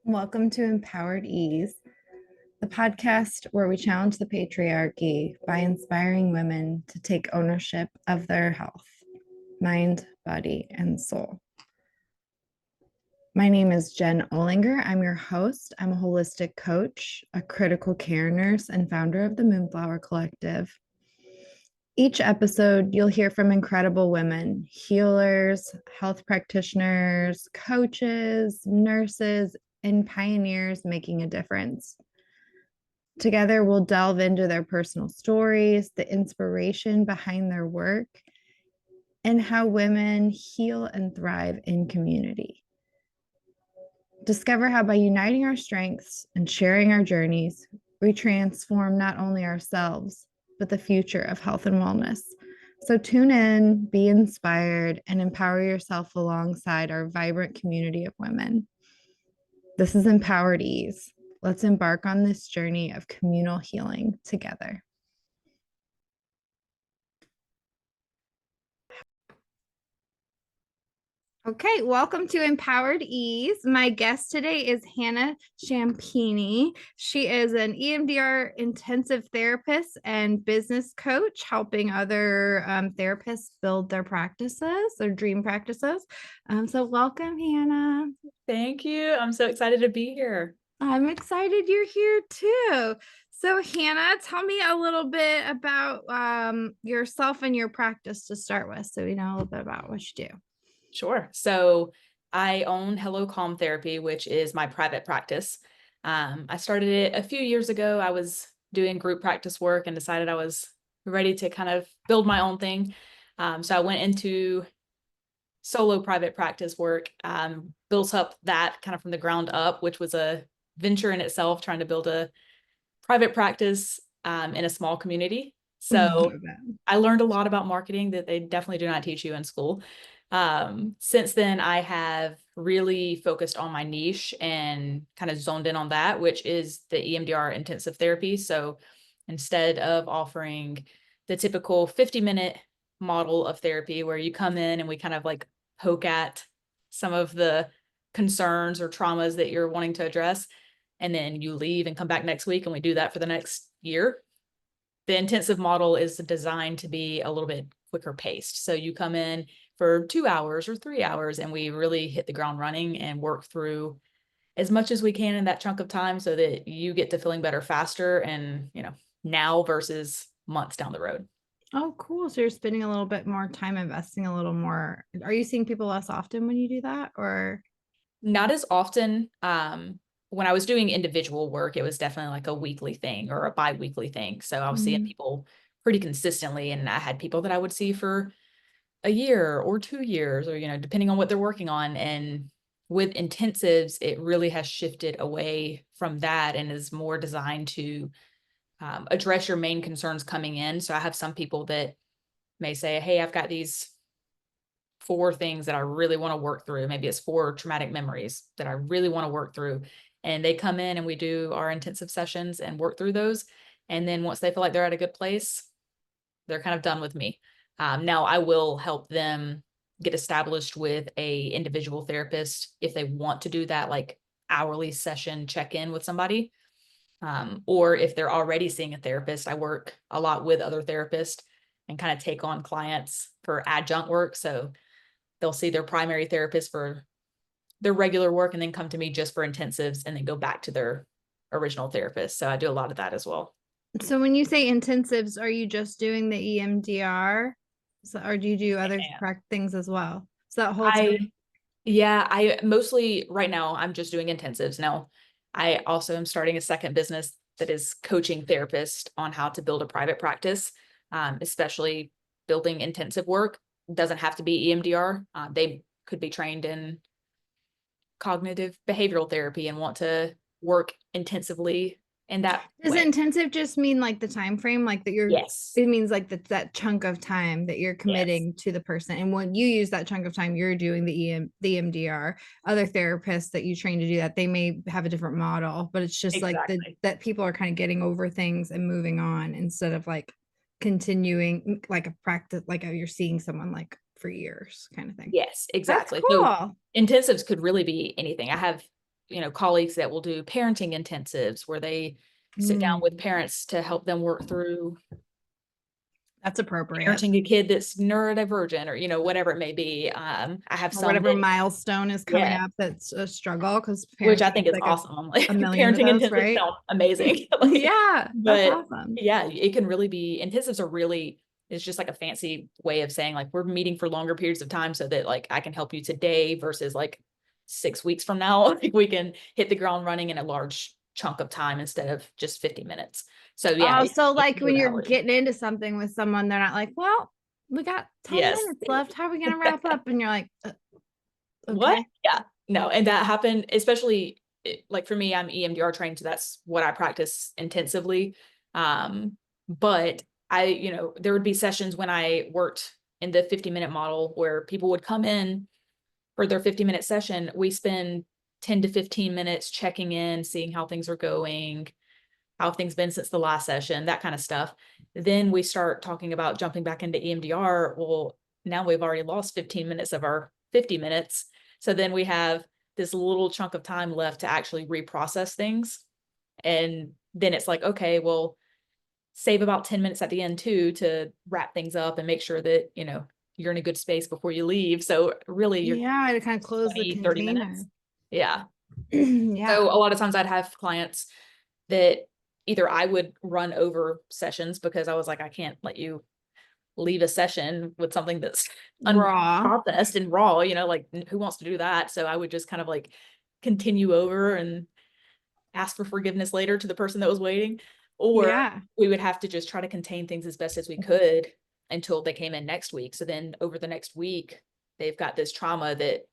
Welcome to Empowered Ease, the podcast where we challenge the patriarchy by inspiring women to take ownership of their health, mind, body, and soul. My name is Jen Olinger. I'm your host. I'm a holistic coach, a critical care nurse, and founder of the Moonflower Collective. Each episode, you'll hear from incredible women, healers, health practitioners, coaches, nurses, and pioneers making a difference. Together, we'll delve into their personal stories, the inspiration behind their work, and how women heal and thrive in community. Discover how by uniting our strengths and sharing our journeys, we transform not only ourselves, but the future of health and wellness. So tune in, be inspired, and empower yourself alongside our vibrant community of women. This is Empowered Ease. Let's embark on this journey of communal healing together. Okay, welcome to Empowered Ease. My guest today is Hannah Ciampini. She is an EMDR intensive therapist and business coach, helping other therapists build their practices, their dream practices. So welcome, Hannah. Thank you. I'm so excited to be here. I'm excited you're here too. So Hannah, tell me a little bit about yourself and your practice to start with, so we know a little bit about what you do. Sure. So I own Hello Calm Therapy, which is my private practice. I started it a few years ago. I was doing group practice work and decided I was ready to kind of build my own thing. So I went into solo private practice work, built up that kind of from the ground up, which was a venture in itself, trying to build a private practice in a small community. So I learned a lot about marketing that they definitely do not teach you in school. Since then, I have really focused on my niche and kind of zoned in on that, which is the EMDR intensive therapy. So instead of offering the typical 50-minute model of therapy where you come in and we kind of like poke at some of the concerns or traumas that you're wanting to address, and then you leave and come back next week and we do that for the next year. The intensive model is designed to be a little bit quicker paced. So you come in for 2 hours or 3 hours and we really hit the ground running and work through as much as we can in that chunk of time so that you get to feeling better faster and, now versus months down the road. Oh, cool. So you're spending a little bit more time investing a little more. Are you seeing people less often when you do that, or? Not as often. When I was doing individual work, it was definitely like a weekly thing or a bi-weekly thing. So I was seeing people pretty consistently, and I had people that I would see for a year or 2 years, or, depending on what they're working on. And with intensives, it really has shifted away from that and is more designed to address your main concerns coming in. So I have some people that may say, hey, I've got these 4 things that I really want to work through. Maybe it's 4 traumatic memories that I really want to work through. And they come in and we do our intensive sessions and work through those. And then once they feel like they're at a good place, they're kind of done with me. Now I will help them get established with a individual therapist if they want to do that, like hourly session check-in with somebody. Or if they're already seeing a therapist, I work a lot with other therapists and kind of take on clients for adjunct work. So they'll see their primary therapist for their regular work and then come to me just for intensives and then go back to their original therapist. So I do a lot of that as well. So when you say intensives, are you just doing the EMDR? Or do you do other things as well? So that whole time? I mostly right now I'm just doing intensives. Now, I also am starting a second business that is coaching therapists on how to build a private practice, especially building intensive work. It doesn't have to be EMDR. They could be trained in cognitive behavioral therapy and want to work intensively in that Does way. intensive just mean like the time frame, like that you're? Yes. It means like that chunk of time that you're committing to the person, and when you use that chunk of time, you're doing the EMDR. Other therapists that you train to do that, they may have a different model, but it's just like that people are kind of getting over things and moving on instead of like continuing like a practice, like you're seeing someone like for years kind of thing. Yes, exactly. That's cool. So intensives could really be anything. I have colleagues that will do parenting intensives where they sit down with parents to help them work through That's appropriate. parenting a kid that's neurodivergent or, whatever it may be. I have Or some whatever that, milestone is coming up that's a struggle, because which I parenting think is is like awesome. I'm like, a million of parenting those, intensives right? sound amazing. Yeah, that's But awesome. yeah, it can really be, intensives are really, it's just like a fancy way of saying like, we're meeting for longer periods of time so that like I can help you today versus like 6 weeks from now. Like we can hit the ground running in a large chunk of time instead of just 50 minutes. So yeah, Oh, so it like can go when that you're way. getting into something with someone, they're not like, well, we got 10 Yes. minutes left. How are we going to wrap up? And you're like, What? okay. Yeah. No, and that happened, especially like for me, I'm EMDR trained, so that's what I practice intensively. But there would be sessions when I worked in the 50-minute model where people would come in for their 50-minute session. We spend 10 to 15 minutes checking in, seeing how things are going, how things been since the last session, that kind of stuff. Then we start talking about jumping back into EMDR. Well, now we've already lost 15 minutes of our 50 minutes. So then we have this little chunk of time left to actually reprocess things. And then it's like, okay, well, save about 10 minutes at the end too, to wrap things up and make sure that, you're in a good space before you leave. So really you're Yeah, to kind of close the 20-30 minutes. container. Yeah. Yeah. So a lot of times I'd have clients that either I would run over sessions because I was like, I can't let you leave a session with something that's Raw. unprocessed and raw, like who wants to do that? So I would just kind of like continue over and ask for forgiveness later to the person that was waiting. Or Yeah. we would have to just try to contain things as best as we could until they came in next week. So then over the next week, they've got this trauma that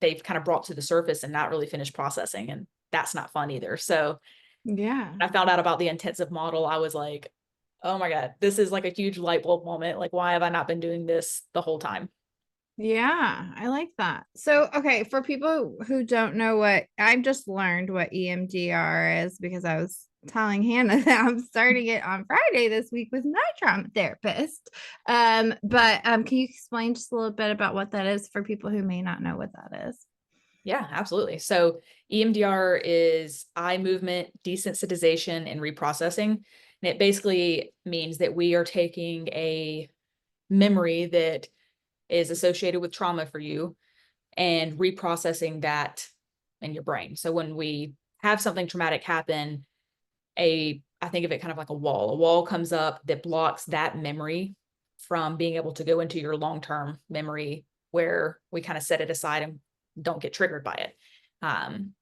they've kind of brought to the surface and not really finished processing. And that's not fun either. So Yeah. I found out about the intensive model, I was like, oh my God, this is like a huge light bulb moment. Like, why have I not been doing this the whole time? Yeah, I like that. So, okay, for people who don't know, what I've just learned what EMDR is, because I was telling Hannah that I'm starting it on Friday this week with my trauma therapist. But can you explain just a little bit about what that is for people who may not know what that is? Yeah, absolutely. So EMDR is eye movement desensitization and reprocessing. And it basically means that we are taking a memory that is associated with trauma for you and reprocessing that in your brain. So when we have something traumatic happen, I think of it kind of like a wall. A wall comes up that blocks that memory from being able to go into your long-term memory, where we kind of set it aside and don't get triggered by it.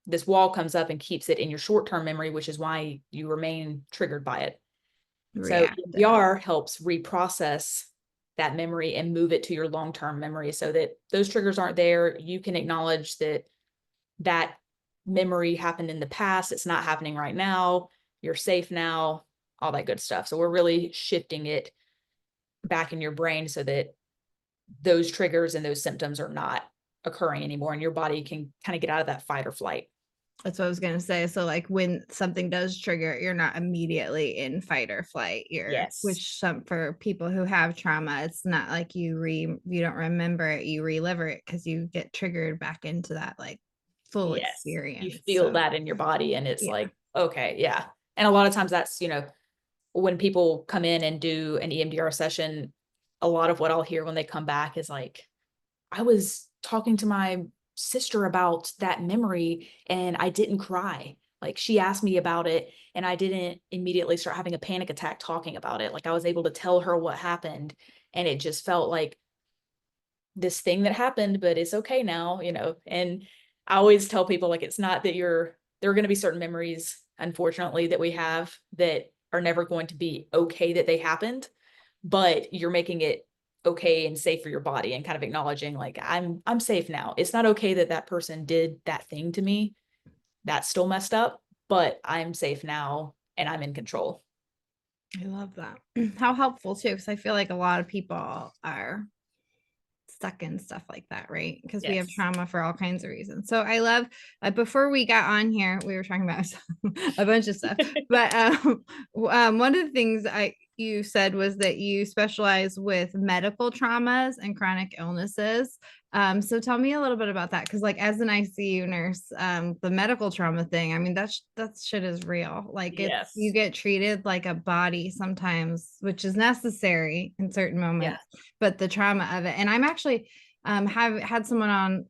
This wall comes up and keeps it in your short-term memory, which is why you remain triggered by it. So Reactive. EMDR helps reprocess that memory and move it to your long-term memory so that those triggers aren't there. You can acknowledge that that memory happened in the past. It's not happening right now. You're safe now, all that good stuff. So we're really shifting it back in your brain so that those triggers and those symptoms are not occurring anymore, and your body can kind of get out of that fight or flight. That's what I was gonna say. So, like when something does trigger, you're not immediately in fight or flight. Yes. Which some for people who have trauma, it's not like you don't remember it, you relive it because you get triggered back into that like full Yes. You experience. feel So that in your body, and it's yeah, like, okay, yeah. And a lot of times that's, when people come in and do an EMDR session, a lot of what I'll hear when they come back is like, I was talking to my sister about that memory and I didn't cry. Like she asked me about it and I didn't immediately start having a panic attack talking about it. Like I was able to tell her what happened, and it just felt like this thing that happened, but it's okay now. And I always tell people like, it's not that there are going to be certain memories, unfortunately, that we have that are never going to be okay that they happened, but you're making it okay and safe for your body and kind of acknowledging like, I'm safe now. It's not okay that that person did that thing to me. That's still messed up, but I'm safe now and I'm in control. I love that. How helpful too, because I feel like a lot of people are stuck in stuff like that, right? Because we have Yes. trauma for all kinds of reasons. So I love, before we got on here, we were talking about a bunch of stuff, but one of the things you said was that you specialize with medical traumas and chronic illnesses. So tell me a little bit about that, because like as an ICU nurse, the medical trauma thing, I mean that shit is real. Like it's you Yes. get treated like a body sometimes, which is necessary in certain Yeah. moments, but the trauma of it. And I'm actually have had someone on,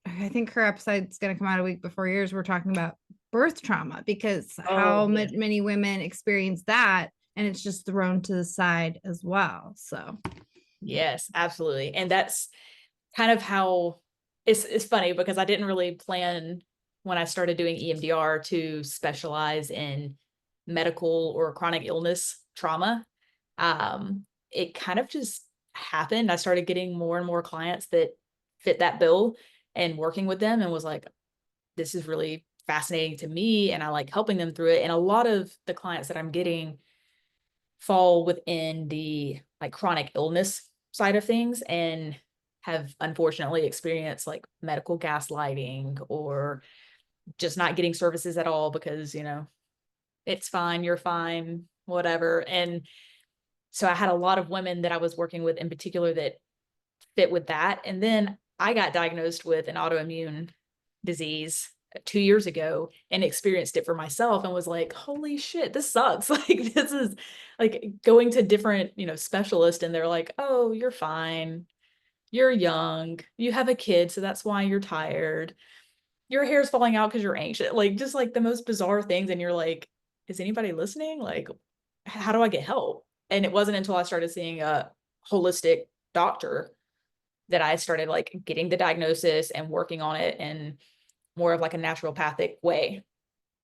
I think her episode's going to come out a week before yours. We're talking about birth trauma, because Oh, how yeah. many women experience that, and it's just thrown to the side as well. So Yes, absolutely. And that's kind of how it's funny because I didn't really plan when I started doing EMDR to specialize in medical or chronic illness trauma. It kind of just happened. I started getting more and more clients that fit that bill and working with them and was like, this is really fascinating to me. And I like helping them through it. And a lot of the clients that I'm getting fall within the like chronic illness side of things and have unfortunately experienced like medical gaslighting or just not getting services at all because, it's fine, you're fine, whatever. And so I had a lot of women that I was working with in particular that fit with that. And then I got diagnosed with an autoimmune disease 2 years ago and experienced it for myself and was like, holy shit, this sucks. Like, this is like going to different, specialists and they're like, oh, you're fine. You're young. You have a kid. So that's why you're tired. Your hair's falling out because you're anxious. Like, just like the most bizarre things. And you're like, is anybody listening? Like, how do I get help? And it wasn't until I started seeing a holistic doctor that I started like getting the diagnosis and working on it in more of like a naturopathic way.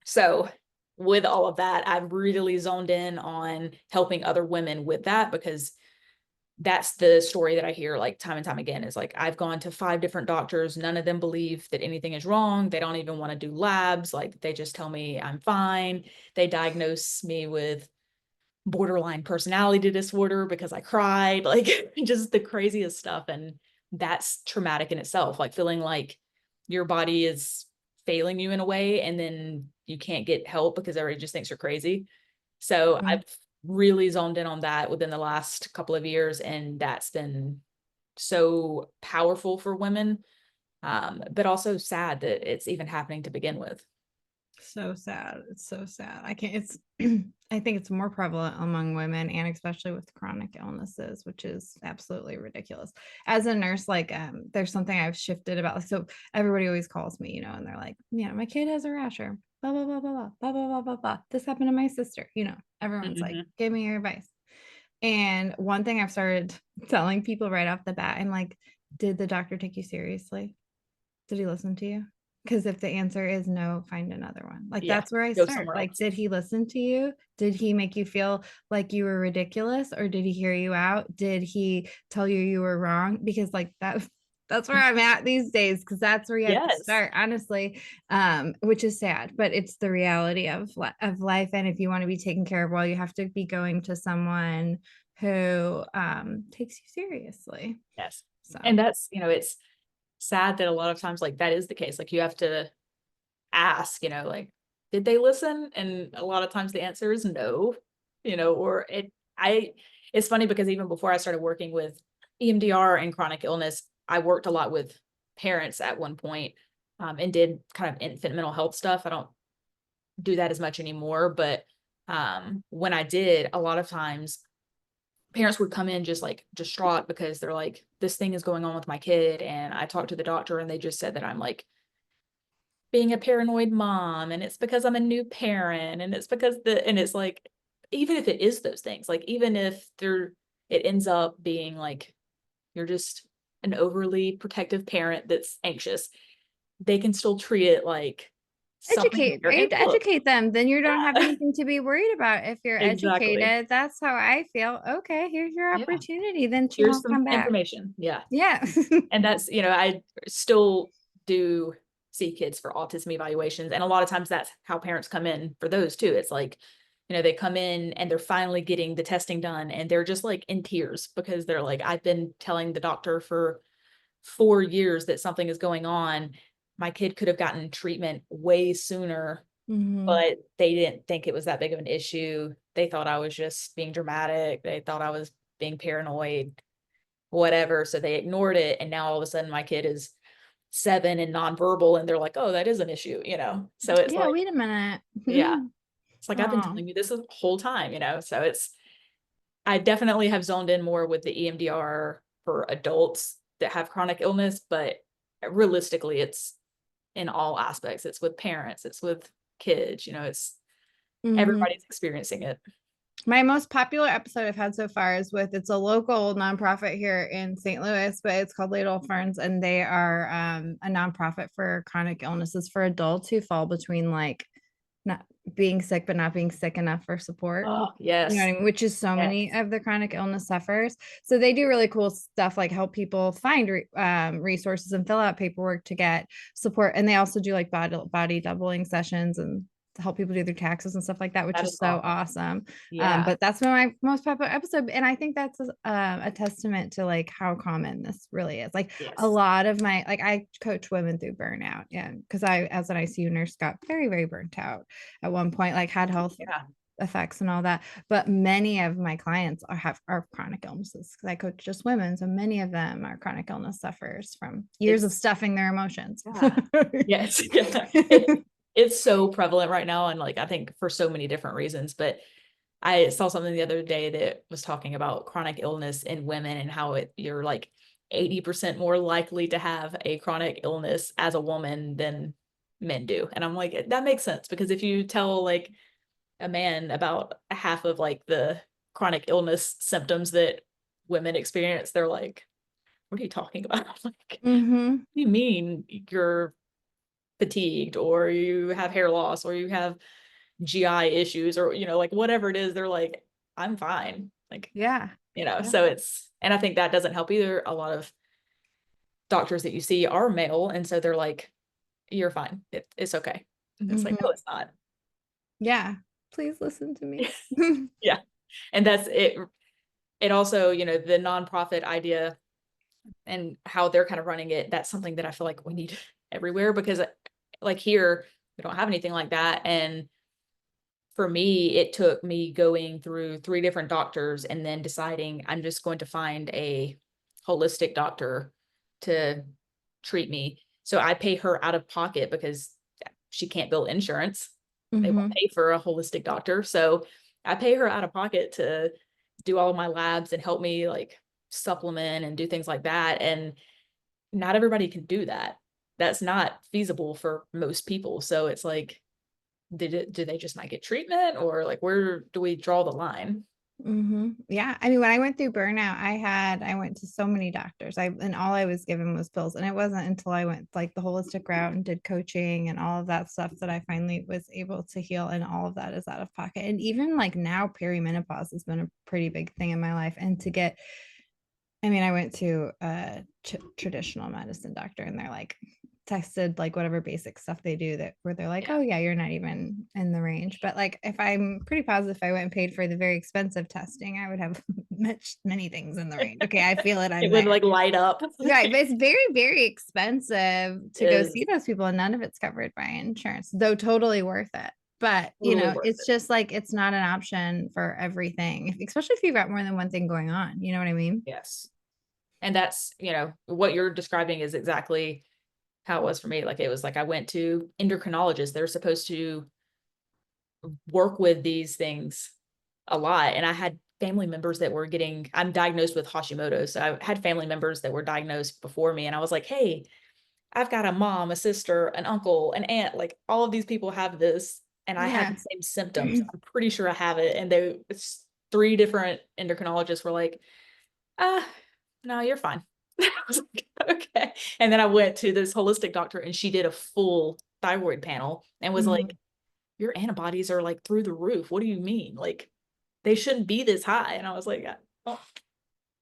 So with all of that, I've really zoned in on helping other women with that because that's the story that I hear like time and time again is like, I've gone to 5 different doctors. None of them believe that anything is wrong. They don't even want to do labs. Like they just tell me I'm fine. They diagnose me with borderline personality disorder because I cried, like just the craziest stuff. And that's traumatic in itself, like feeling like your body is failing you in a way and then you can't get help because everybody just thinks you're crazy. So mm, I've really zoned in on that within the last couple of years, and that's been so powerful for women, but also sad that it's even happening to begin with. so sad. It's so sad. I can't, it's, I think it's more prevalent among women, and especially with chronic illnesses, which is absolutely ridiculous. As a nurse, like, there's something I've shifted about. Like, so everybody always calls me, and they're like, yeah, my kid has a rash, or blah, blah, blah, blah, blah, blah, blah, blah, blah, blah. This happened to my sister, everyone's like, Mm-hmm. give me your advice. And one thing I've started telling people right off the bat, I'm like, did the doctor take you seriously? Did he listen to you? Because if the answer is no, find another one. Like Yeah, that's where I go start. somewhere Like, else. did he listen to you? Did he make you feel like you were ridiculous, or did he hear you out? Did he tell you you were wrong? Because like that's where I'm at these days, because that's where you have to Yes. start, honestly. Which is sad, but it's the reality of life. And if you want to be taken care of well, you have to be going to someone who takes you seriously. Yes. So And that's, it's sad that a lot of times like that is the case. Like you have to ask, like, did they listen? And a lot of times the answer is no, or it's funny because even before I started working with EMDR and chronic illness, I worked a lot with parents at one point, and did kind of infant mental health stuff. I don't do that as much anymore, but when I did, a lot of times parents would come in just like distraught because they're like, this thing is going on with my kid. And I talked to the doctor and they just said that I'm like being a paranoid mom and it's because I'm a new parent and it's because and it's like, even if it is those things, like even if it ends up being like you're just an overly protective parent that's anxious, they can still treat it like something educate, there. And right? look, Educate them. Then you don't have yeah, anything to be worried about. If you're exactly. educated, that's how I feel. Okay, here's your Yeah. opportunity. Then she Here's won't some come back. information. Yeah. Yeah. And that's, I still do see kids for autism evaluations. And a lot of times that's how parents come in for those too. It's like, they come in and they're finally getting the testing done and they're just like in tears because they're like, I've been telling the doctor for 4 years that something is going on. My kid could have gotten treatment way sooner, Mhm. but they didn't think it was that big of an issue. They thought I was just being dramatic. They thought I was being paranoid, whatever. So they ignored it. And now all of a sudden my kid is 7 and nonverbal, and they're like, oh, that is an issue, So it's Yeah, like, wait a minute. yeah, it's like, I've been Oh. telling you this the whole time, So I definitely have zoned in more with the EMDR for adults that have chronic illness, but realistically, it's in all aspects. It's with parents, it's with kids, it's Mhm. everybody's experiencing it. My most popular episode I've had so far is with it's a local nonprofit here in St. Louis, but it's called Little Ferns, and they are a nonprofit for chronic illnesses for adults who fall between like not being sick but not being sick enough for support. Oh, You know what yes. I mean? Which is so Yes. many of the chronic illness sufferers. So they do really cool stuff like help people find resources and fill out paperwork to get support. And they also do like body doubling sessions and to help people do their taxes and stuff like that, which That is is so awesome. awesome. Yeah. But that's been my most popular episode. And I think that's a testament to like how common this really is. Like a Yes. lot of my, like I coach women through burnout. Yeah. Cause I, as an ICU nurse, got very, very burnt out at one point, like had health Yeah. effects and all that. But many of my clients are chronic illnesses because I coach just women. So many of them are chronic illness sufferers from years of It's, stuffing their emotions. yeah. Yes. Yeah. It's so prevalent right now. And like, I think for so many different reasons, but I saw something the other day that was talking about chronic illness in women and how you're like 80% more likely to have a chronic illness as a woman than men do. And I'm like, that makes sense, because if you tell like a man about half of like the chronic illness symptoms that women experience, they're like, what are you talking about? Like, what Mm-hmm. do you mean you're fatigued, or you have hair loss, or you have GI issues, or like whatever it is, they're like, I'm fine. Like, Yeah. Yeah. so and I think that doesn't help either. A lot of doctors that you see are male, and so they're like, you're fine. It's okay. And it's like, no, Mm-hmm. it's not. Yeah. Please listen to me. Yeah. And that's it. It also, the nonprofit idea and how they're kind of running it, that's something that I feel like we need everywhere, because like here, we don't have anything like that. And for me, it took me going through 3 different doctors and then deciding I'm just going to find a holistic doctor to treat me. So I pay her out of pocket because she can't bill insurance. They won't Mm-hmm. pay for a holistic doctor. So I pay her out of pocket to do all of my labs and help me like supplement and do things like that. And not everybody can do that. That's not feasible for most people. So it's like, do they just not get treatment, or like, where do we draw the line? Mm-hmm. Yeah. I mean, when I went through burnout, I went to so many doctors. And all I was given was pills. And it wasn't until I went like the holistic route and did coaching and all of that stuff that I finally was able to heal. And all of that is out of pocket. And even like now, perimenopause has been a pretty big thing in my life. And to get, I mean, I went to a traditional medicine doctor and they're like, tested like whatever basic stuff they do that where they're like, Yeah. oh yeah, you're not even in the range. But like if I'm pretty positive if I went and paid for the very expensive testing, I would have many things in the range. Okay, I feel it, It I'm would there. like light up. Right. But it's very, very expensive to go Is see those people and none of it's covered by insurance, though totally worth it. But totally worth it's it. just like it's not an option for everything, especially if you've got more than one thing going on. You know what I mean? Yes. And that's, what you're describing is exactly how it was for me. Like, it was like, I went to endocrinologists. They're supposed to work with these things a lot. And I had family members that were I'm diagnosed with Hashimoto. So I had family members that were diagnosed before me. And I was like, hey, I've got a mom, a sister, an uncle, an aunt, like all of these people have this, and I have Yeah. the same symptoms. I'm pretty sure I have it. And it's 3 different endocrinologists were like, ah, no, you're fine. I was like, okay. And then I went to this holistic doctor and she did a full thyroid panel and was Mhm. like, your antibodies are like through the roof. What do you mean? Like, they shouldn't be this high. And I was like, yeah, well,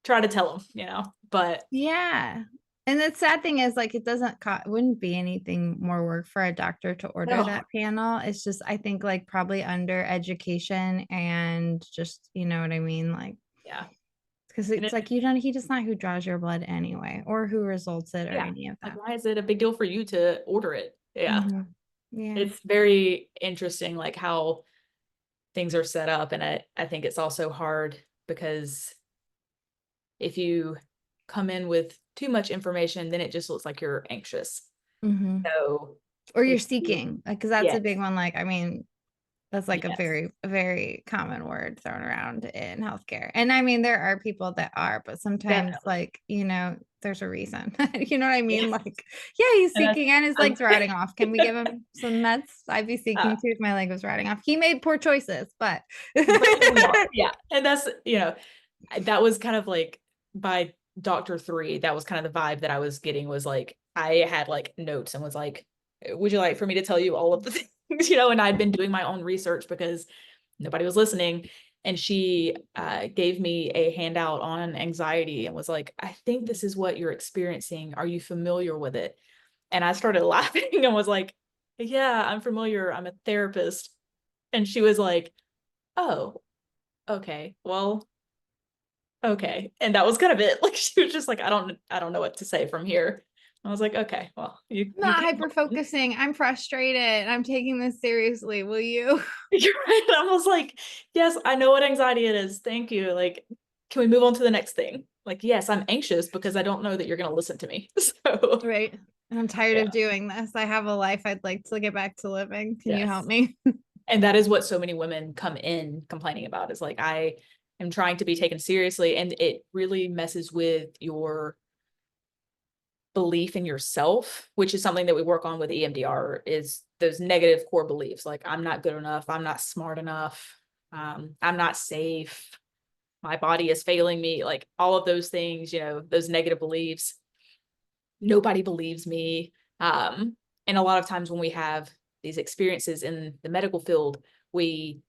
try to tell them, but Yeah. And the sad thing is, like, it doesn't cost, wouldn't be anything more work for a doctor to order no, that panel. It's just, I think, like, probably under education and just, you know what I mean? Like, yeah. because And it's like, he just not who draws your blood anyway, or who results it or yeah, any of like, that. why is it a big deal for you to order it? Yeah. Hmm. Yeah. It's very interesting, like how things are set up. And I think it's also hard because if you come in with too much information, then it just looks like you're anxious. Mhm. So Or you're if you, seeking, because that's yes, a big one. Like, I mean, that's like yes, a very common word thrown around in healthcare. And I mean, there are people that are, but sometimes, definitely. like, there's a reason. You know what I mean? Yes. Like, yeah, he's And that's, seeking and his leg's rotting off. Can we give um, him some meds? I'd be uh, seeking too if my leg was rotting off. He made poor choices, but but we are, yeah. And that's, that was kind of like by Doctor 3, that was kind of the vibe that I was getting, was like, I had like notes and was like, would you like for me to tell you all of the things, and I'd been doing my own research because nobody was listening. And she gave me a handout on anxiety and was like, I think this is what you're experiencing. Are you familiar with it? And I started laughing and was like, yeah, I'm familiar. I'm a therapist. And she was like, oh, okay, well, okay. And that was kind of it. Like, she was just like, I don't know what to say from here. I was like, okay, well, you I'm you not can hyper focusing. I'm frustrated. I'm taking this seriously. Will you? you're right. I was like, yes, I know what anxiety it is. Thank you. Like, can we move on to the next thing? Like, yes, I'm anxious because I don't know that you're gonna listen to me. So Right. And I'm tired yeah, of doing this. I have a life I'd like to get back to living. Can you help yes. me? And that is what so many women come in complaining about, is like, I am trying to be taken seriously, and it really messes with your belief in yourself, which is something that we work on with EMDR, is those negative core beliefs. Like, I'm not good enough. I'm not smart enough. I'm not safe. My body is failing me. Like, all of those things, those negative beliefs. Nobody believes me. And a lot of times when we have these experiences in the medical field, we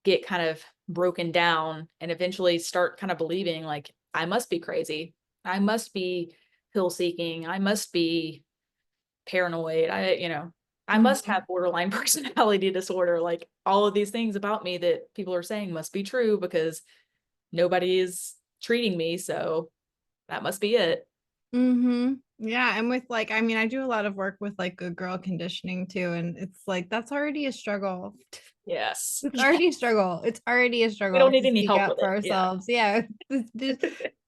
get kind of broken down and eventually start kind of believing like, I must be crazy. I must be pill seeking. I must be paranoid. I must Mhm. have borderline personality disorder. Like, all of these things about me that people are saying must be true because nobody is treating me. So that must be it. Yeah, and with like, I mean, I do a lot of work with like good girl conditioning too, and it's like that's already a struggle. Yes. It's Yeah. already a struggle. It's already a We struggle don't need to any speak help up with for it. Yeah. ourselves. Yeah,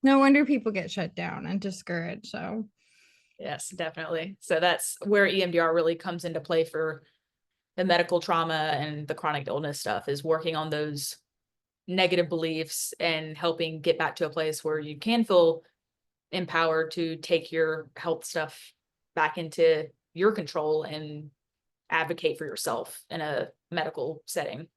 no wonder people get shut down and discouraged. So, Yes, definitely. So that's where EMDR really comes into play for the medical trauma and the chronic illness stuff, is working on those negative beliefs and helping get back to a place where you can feel empowered to take your health stuff back into your control and advocate for yourself in a medical setting.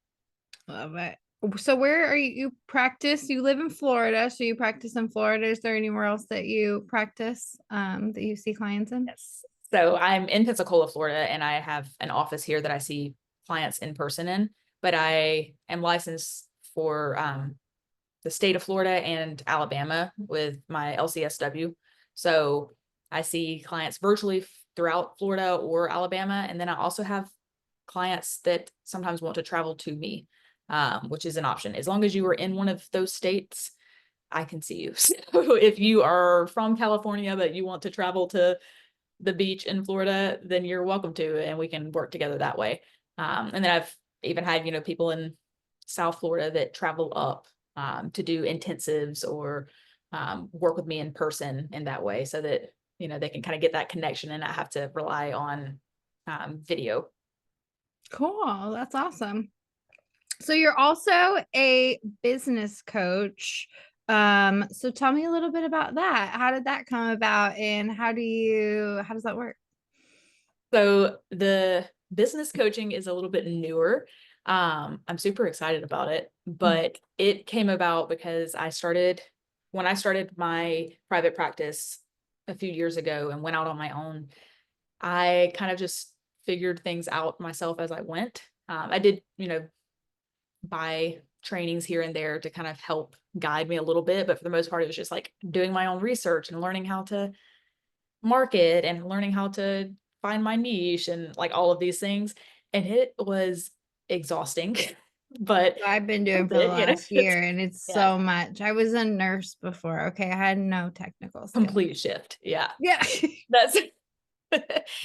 love it. So, where are you practice? You live in Florida, so you practice in Florida. Is there anywhere else that you practice that you see clients in? Yes. So I'm in Pensacola, Florida, and I have an office here that I see clients in person in, but I am licensed for the state of Florida and Alabama with my LCSW. So I see clients virtually throughout Florida or Alabama. And then I also have clients that sometimes want to travel to me, which is an option. As long as you are in one of those states, I can see you. So if you are from California, but you want to travel to the beach in Florida, then you're welcome to, and we can work together that way. And then I've even had, people in South Florida that travel up to do intensives or work with me in person in that way, so that, they can kind of get that connection and not have to rely on video. Cool. That's awesome. So you're also a business coach. So tell me a little bit about that. How did that come about and how does that work? So the business coaching is a little bit newer. I'm super excited about it, but it came about because when I started my private practice a few years ago and went out on my own, I kind of just figured things out myself as I went. I did, buy trainings here and there to kind of help guide me a little bit, but for the most part, it was just like doing my own research and learning how to market and learning how to find my niche and like all of these things. And it was exhausting, but I've been doing worth for the it, last it's, year and it's yeah, so much. I was a nurse before. Okay. I had no technical skills. complete shift. Yeah. Yeah. That's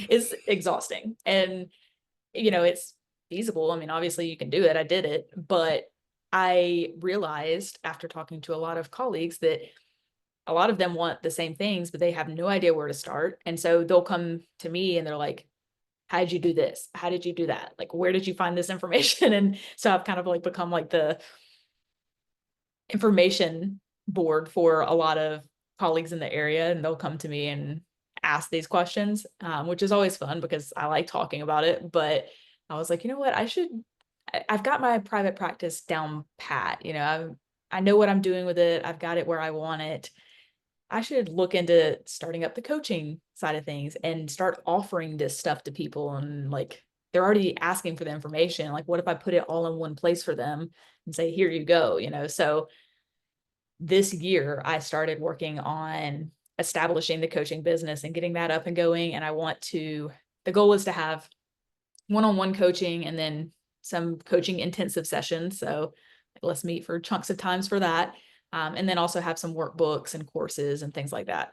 it's exhausting. And it's feasible. I mean, obviously you can do it. I did it, but I realized after talking to a lot of colleagues that a lot of them want the same things, but they have no idea where to start. And so they'll come to me and they're like, how did you do this? How did you do that? Like, where did you find this information? And so I've kind of like become like the information board for a lot of colleagues in the area, and they'll come to me and ask these questions, which is always fun because I like talking about it. But I was like, you know what, I've got my private practice down pat. I know what I'm doing with it. I've got it where I want it. I should look into starting up the coaching side of things and start offering this stuff to people. And like, they're already asking for the information. Like, what if I put it all in one place for them and say, here you go, So this year I started working on establishing the coaching business and getting that up and going. And the goal is to have one-on-one coaching and then some coaching intensive sessions. So let's meet for chunks of times for that. And then also have some workbooks and courses and things like that.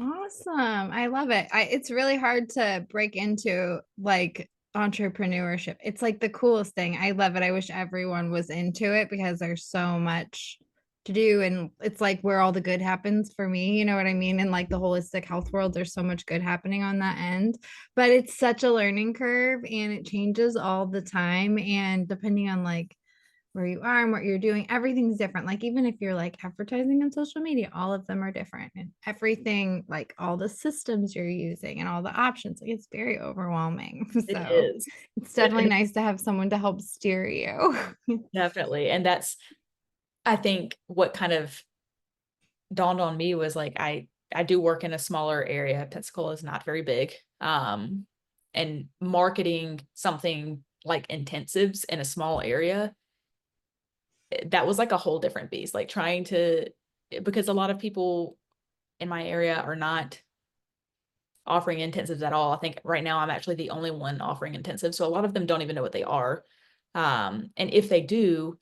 Awesome. I love it. It's really hard to break into like entrepreneurship. It's like the coolest thing. I love it. I wish everyone was into it because there's so much to do. And it's like where all the good happens for me. You know what I mean? In like the holistic health world, there's so much good happening on that end. But it's such a learning curve and it changes all the time. And depending on like where you are and what you're doing, everything's different. Like even if you're like advertising on social media, all of them are different, and everything, like all the systems you're using and all the options, like it's very overwhelming. It So is. it's definitely nice to have someone to help steer you. Definitely. And that's, I think, what kind of dawned on me was like, I do work in a smaller area. Pensacola is not very big. And marketing something like intensives in a small area, that was like a whole different beast. Like because a lot of people in my area are not offering intensives at all. I think right now I'm actually the only one offering intensives. So a lot of them don't even know what they are. And if they do,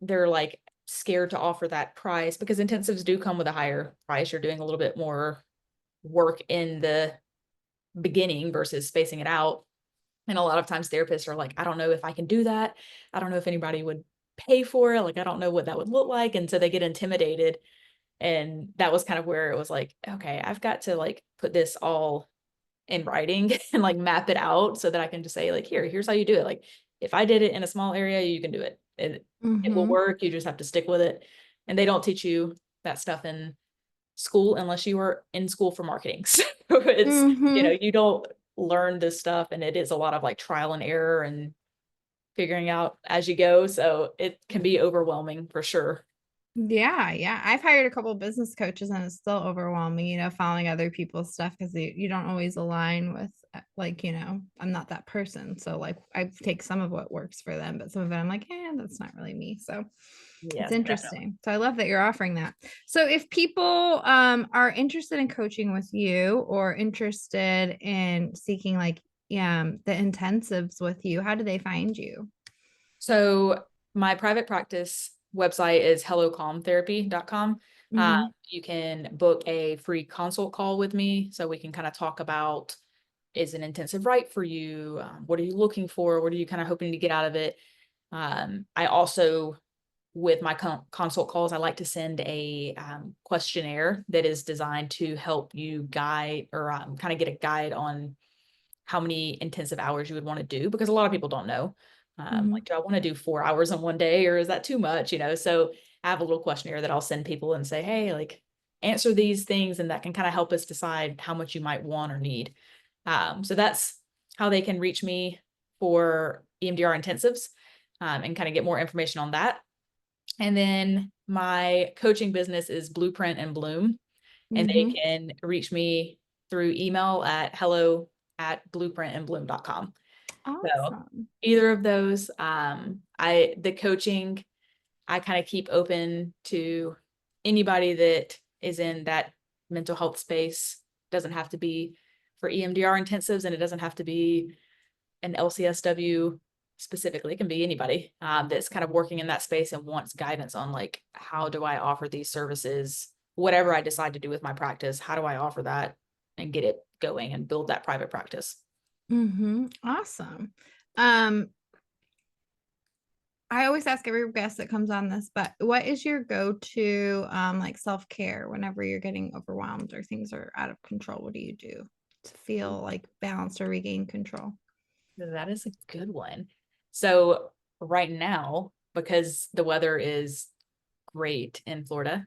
they're like scared to offer that price because intensives do come with a higher price. You're doing a little bit more work in the beginning versus spacing it out. And a lot of times therapists are like, I don't know if I can do that. I don't know if anybody would pay for it. Like, I don't know what that would look like. And so they get intimidated. And that was kind of where it was like, okay, I've got to like put this all in writing and like map it out so that I can just say like, here's how you do it. Like if I did it in a small area, you can do it. It will work. You just have to stick with it. And they don't teach you that stuff in school unless you are in school for marketing. So it's, you don't learn this stuff, and it is a lot of like trial and error and figuring out as you go. So it can be overwhelming for sure. Yeah. I've hired a couple of business coaches and it's still overwhelming, following other people's stuff because you don't always align with like, I'm not that person. So like I take some of what works for them, but some of it I'm like, that's not really me. So it's Yes, definitely. interesting. So I love that you're offering that. So if people are interested in coaching with you or interested in seeking like the intensives with you, how do they find you? So my private practice website is hellocalmtherapy.com. You can book a free consult call with me so we can kind of talk about, is an intensive right for you? What are you looking for? What are you kind of hoping to get out of it? I also, with my consult calls, I like to send a questionnaire that is designed to help you guide or kind of get a guide on how many intensive hours you would want to do, because a lot of people don't know. Like, do I want to do 4 hours in one day or is that too much? So I have a little questionnaire that I'll send people and say, hey, like answer these things. And that can kind of help us decide how much you might want or need. So that's how they can reach me for EMDR intensives, and kind of get more information on that. And then my coaching business is Blueprint and Bloom, and they can reach me through email at hello@blueprintandbloom.com. So Awesome. either of those, the coaching, I kind of keep open to anybody that is in that mental health space. Doesn't have to be for EMDR intensives, and it doesn't have to be an LCSW specifically. It can be anybody that's kind of working in that space and wants guidance on like, how do I offer these services? Whatever I decide to do with my practice, how do I offer that and get it going and build that private practice? Awesome. Um, I always ask every guest that comes on this, but what is your go-to like self-care whenever you're getting overwhelmed or things are out of control? What do you do to feel like balanced or regain control? That is a good one. So right now, because the weather is great in Florida,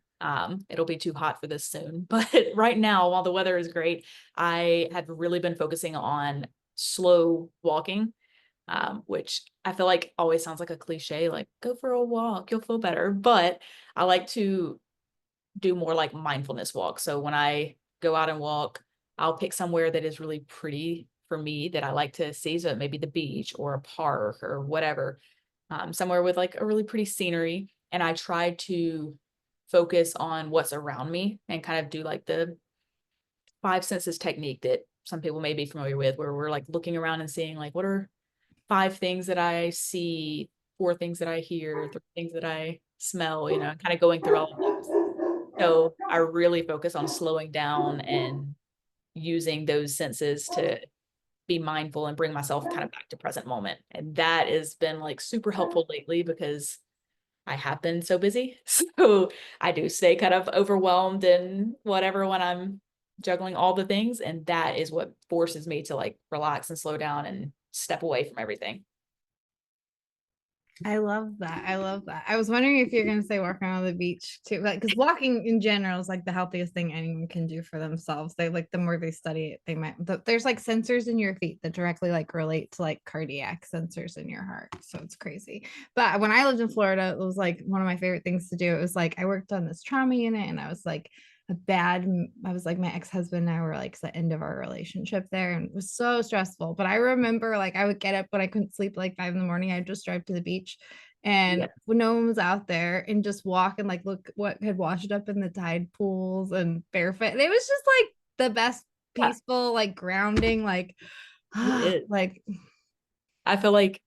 it'll be too hot for this soon. But right now, while the weather is great, I have really been focusing on slow walking, which I feel like always sounds like a cliche, like go for a walk, you'll feel better. But I like to do more like mindfulness walks. So when I go out and walk, I'll pick somewhere that is really pretty for me that I like to see. So it may be the beach or a park or whatever, somewhere with like a really pretty scenery. And I try to focus on what's around me and kind of do like the five senses technique that some people may be familiar with, where we're like looking around and seeing like, what are five things that I see, four things that I hear, three things that I smell, kind of going through all of those. So I really focus on slowing down and using those senses to be mindful and bring myself kind of back to present moment. And that has been like super helpful lately because I have been so busy. So I do stay kind of overwhelmed and whatever when I'm juggling all the things. And that is what forces me to like relax and slow down and step away from everything. I love that. I love that. I was wondering if you're going to say walking on the beach too, like, because walking in general is like the healthiest thing anyone can do for themselves. They like the more they study it, they might. There's like sensors in your feet that directly like relate to like cardiac sensors in your heart. So it's crazy. But when I lived in Florida, it was like one of my favorite things to do. It was like I worked on this trauma unit, and I was like I was like my ex-husband and I were like the end of our relationship there, and it was so stressful. But I remember like I would get up when I couldn't sleep like 5 in the morning. I'd just drive to the beach and Yeah. when no one was out there and just walk and like look what had washed up in the tide pools and barefoot. And it was just like the best Yeah, peaceful, like grounding, like it is. like I feel like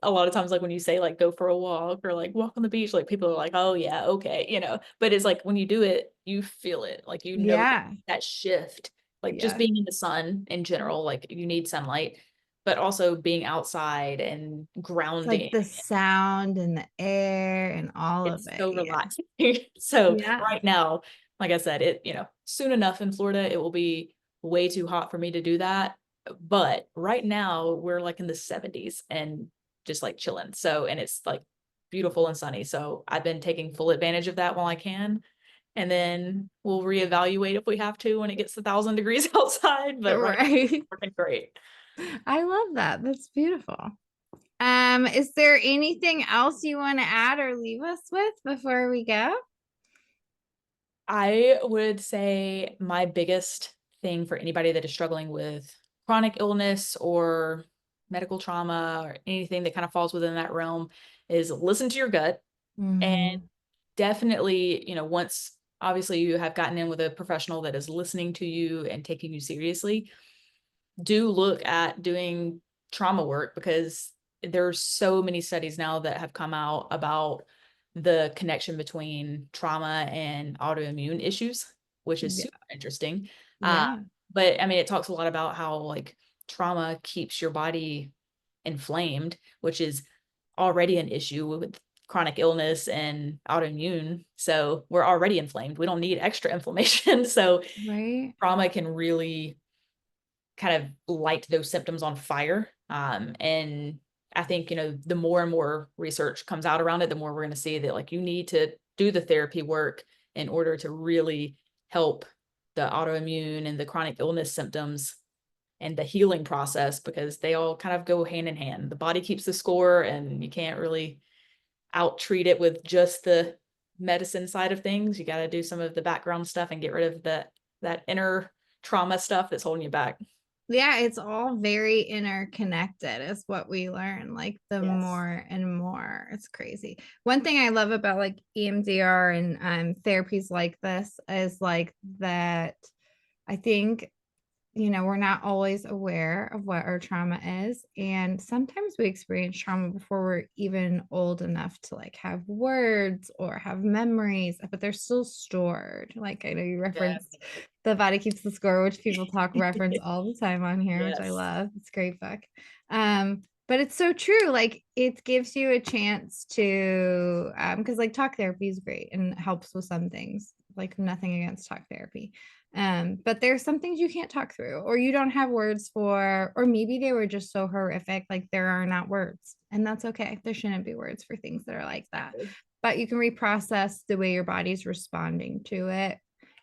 a lot of times, like when you say like go for a walk or like walk on the beach, like people are like, oh yeah, okay, but it's like when you do it, you feel it, like yeah. that shift, like just Yeah. being in the sun in general, like you need sunlight, but also being outside and It's like grounding. the sound and the air and all of It's it. so Yeah. relaxing. So Yeah. right now, like I said, soon enough in Florida, it will be way too hot for me to do that. But right now we're like in the 70s and just like chilling. So, and it's like beautiful and sunny. So I've been taking full advantage of that while I can. And then we'll reevaluate if we have to when it gets 1,000 degrees outside. But right now, Right. it's working great. I love that. That's beautiful. Is there anything else you want to add or leave us with before we go? I would say my biggest thing for anybody that is struggling with chronic illness or medical trauma or anything that kind of falls within that realm is listen to your gut. And Mhm. definitely, once obviously you have gotten in with a professional that is listening to you and taking you seriously, do look at doing trauma work because there's so many studies now that have come out about the connection between trauma and autoimmune issues, which is Yeah. super interesting. Uh, Yeah. but I mean, it talks a lot about how like trauma keeps your body inflamed, which is already an issue with chronic illness and autoimmune. So we're already inflamed. We don't need extra inflammation. So Right. trauma can really kind of light those symptoms on fire. And I think, the more and more research comes out around it, the more we're going to see that like you need to do the therapy work in order to really help the autoimmune and the chronic illness symptoms and the healing process because they all kind of go hand in hand. The body keeps the score and you can't really out treat it with just the medicine side of things. You got to do some of the background stuff and get rid of that inner trauma stuff that's holding you back. Yeah, it's all very interconnected, is what we learn. Like the Yes. more and more, it's crazy. One thing I love about like EMDR and therapies like this is like that I think we're not always aware of what our trauma is. And sometimes we experience trauma before we're even old enough to like have words or have memories, but they're still stored. Like I know you referenced Definitely. The Body Keeps the Score, which people talk reference all the time on here, which I Yes. love. It's a great book. Um, But it's so true. Like it gives you a chance to because like talk therapy is great and helps with some things. Like nothing against talk therapy. But there's some things you can't talk through or you don't have words for, or maybe they were just so horrific, like there are not words. And that's okay. There shouldn't be words for things that are like that. But you can reprocess the way your body's responding to it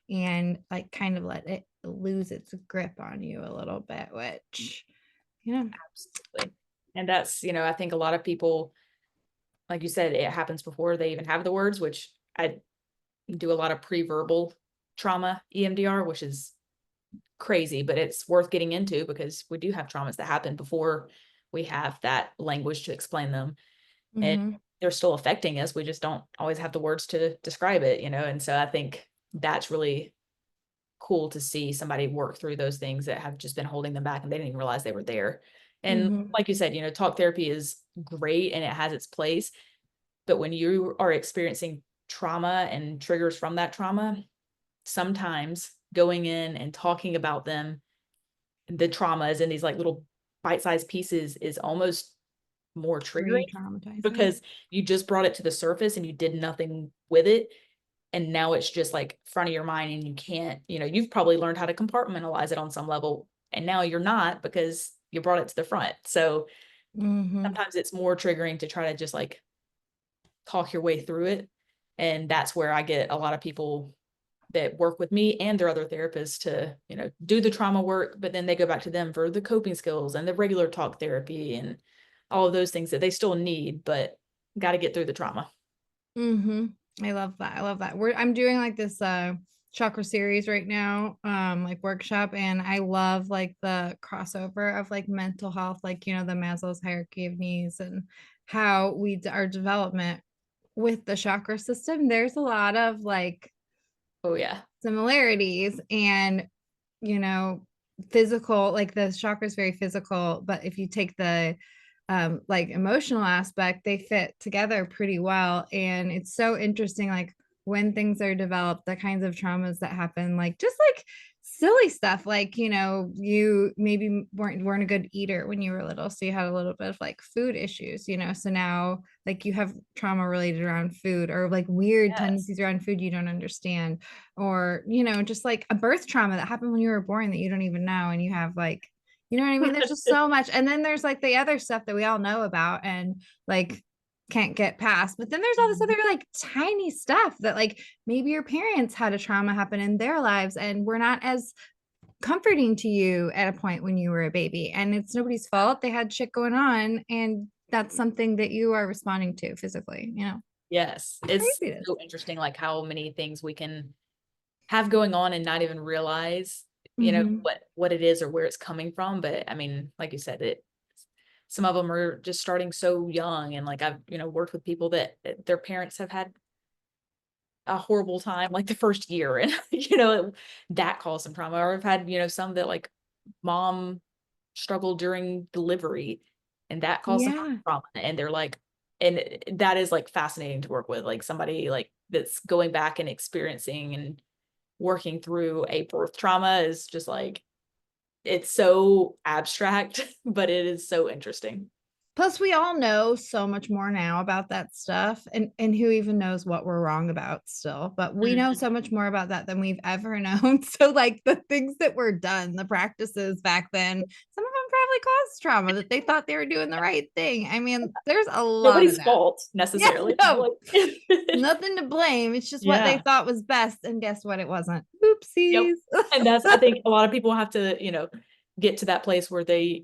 and like kind of let it lose its grip on you a little bit, which Absolutely. And that's, I think a lot of people, like you said, it happens before they even have the words, which I do a lot of pre-verbal trauma EMDR, which is crazy, but it's worth getting into because we do have traumas that happen before we have that language to explain them. And Mm-hmm. they're still affecting us. We just don't always have the words to describe it, And so I think that's really cool to see somebody work through those things that have just been holding them back and they didn't even realize they were there. And Mm-hmm. like you said, talk therapy is great and it has its place. But when you are experiencing trauma and triggers from that trauma, sometimes going in and talking about them, the traumas in these like little bite-sized pieces is almost more triggering Re-traumatizing. because you just brought it to the surface and you did nothing with it. And now it's just like front of your mind and you can't, you've probably learned how to compartmentalize it on some level. And now you're not because you brought it to the front. So Mm-hmm. sometimes it's more triggering to try to just like talk your way through it. And that's where I get a lot of people that work with me and their other therapists to, do the trauma work, but then they go back to them for the coping skills and the regular talk therapy and all of those things that they still need, but got to get through the trauma. Mm-hmm. I love that. I love that. I'm doing like this chakra series right now, like workshop, and I love like the crossover of like mental health, like the Maslow's hierarchy of needs and how our development with the chakra system. There's a lot of like Oh yeah. similarities and you know physical, like the chakra is very physical, but if you take the like emotional aspect, they fit together pretty well. And it's so interesting, like when things are developed, the kinds of traumas that happen, like just like silly stuff, like you maybe weren't a good eater when you were little, so you had a little bit of like food issues, so now like you have trauma related around food, or like weird Yes. tendencies around food you don't understand, or just like a birth trauma that happened when you were born that you don't even know, and you have like, what I mean? There's just so much. And then there's like the other stuff that we all know about and like can't get past. But then there's all this other like tiny stuff that like maybe your parents had a trauma happen in their lives and were not as comforting to you at a point when you were a baby. And it's nobody's fault. They had shit going on. And that's something that you are responding to physically. Yes. It's It's crazy. so interesting, like how many things we can have going on and not even realize, Mm-hmm. what it is or where it's coming from. But I mean, like you said, some of them are just starting so young. And like I've, worked with people that their parents have had a horrible time like the first year and that caused some trauma. Or I've had, some that like mom struggled during delivery and that caused some Yeah. trauma. And they're like, and that is like fascinating to work with, like somebody like that's going back and experiencing and working through a birth trauma is just like, it's so abstract, but it is so interesting. Plus, we all know so much more now about that stuff, and who even knows what we're wrong about still. But we know Mhm. so much more about that than we've ever known. So, like the things that were done, the practices back then, some of them probably caused trauma that they thought they were doing the right thing. I mean, there's a lot of Nobody's that. fault Yeah, necessarily. no, Like, nothing to blame. It's just what they yeah. thought was best, and guess what? It wasn't. Yep. Oopsies. And that's, I think a lot of people have to, get to that place where they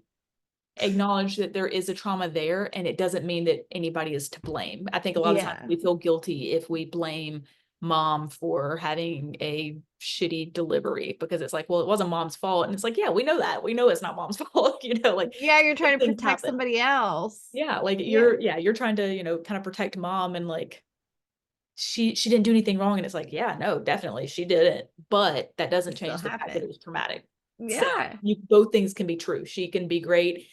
acknowledge that there is a trauma there and it doesn't mean that anybody is to blame. I think a lot of times Yeah. we feel guilty if we blame mom for having a shitty delivery because it's like, well, it wasn't mom's fault. And it's like, yeah, we know that. We know it's not mom's fault, like Yeah, you're those trying to things protect happen. somebody else. Yeah, like Yeah. you're trying to, kind of protect mom and like she didn't do anything wrong. And it's like, yeah, no, definitely she didn't. But that doesn't It still change the fact that it happened. was traumatic. So Yeah. you both things can be true. She can be great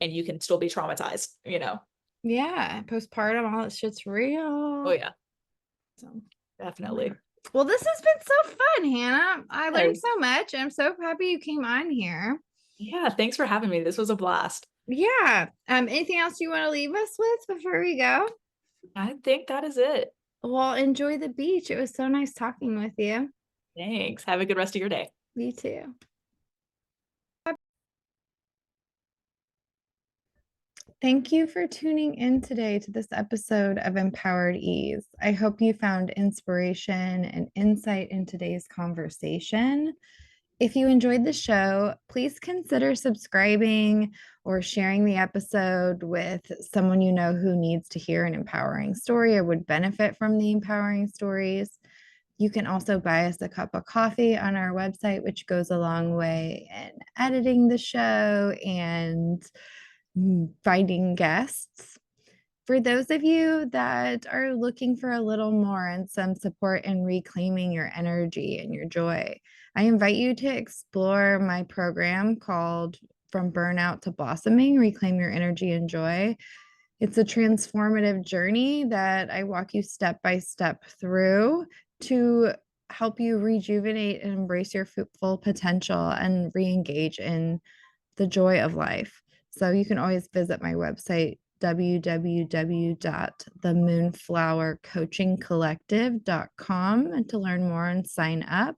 and you can still be traumatized. Yeah, postpartum, all that shit's Oh real. yeah, So, definitely. yeah. Well, this has been so fun, Hannah. I learned Yes. so much. I'm so happy you came on here. Yeah, thanks for having me. This was a blast. Yeah. Anything else you want to leave us with before we go? I think that is it. Well, enjoy the beach. It was so nice talking with you. Thanks. Have a good rest of your day. Me too. Thank you for tuning in today to this episode of Empowered Ease. I hope you found inspiration and insight in today's conversation. If you enjoyed the show, please consider subscribing or sharing the episode with someone you know who needs to hear an empowering story or would benefit from the empowering stories. You can also buy us a cup of coffee on our website, which goes a long way in editing the show and finding guests. For those of you that are looking for a little more and some support in reclaiming your energy and your joy, I invite you to explore my program called From Burnout to Blossoming, Reclaim Your Energy and Joy. It's a transformative journey that I walk you step by step through to help you rejuvenate and embrace your full potential and re-engage in the joy of life. So you can always visit my website, www.themoonflowercoachingcollective.com, and to learn more and sign up.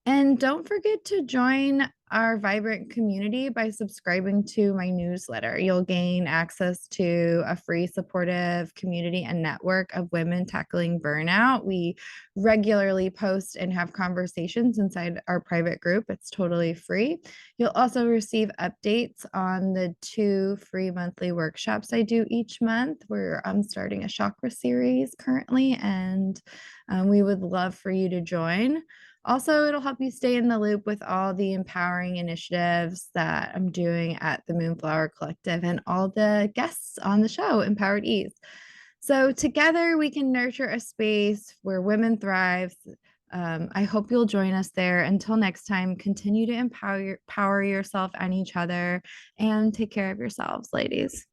And don't forget to join our vibrant community by subscribing to my newsletter. You'll gain access to a free supportive community and network of women tackling burnout. We regularly post and have conversations inside our private group. It's totally free. You'll also receive updates on the 2 free monthly workshops I do each month. I'm starting a chakra series currently, and we would love for you to join. Also, it'll help you stay in the loop with all the empowering initiatives that I'm doing at the Moonflower Collective and all the guests on the show, Empowered Ease. So together we can nurture a space where women thrive. I hope you'll join us there. Until next time, continue to empower yourself and each other, and take care of yourselves, ladies.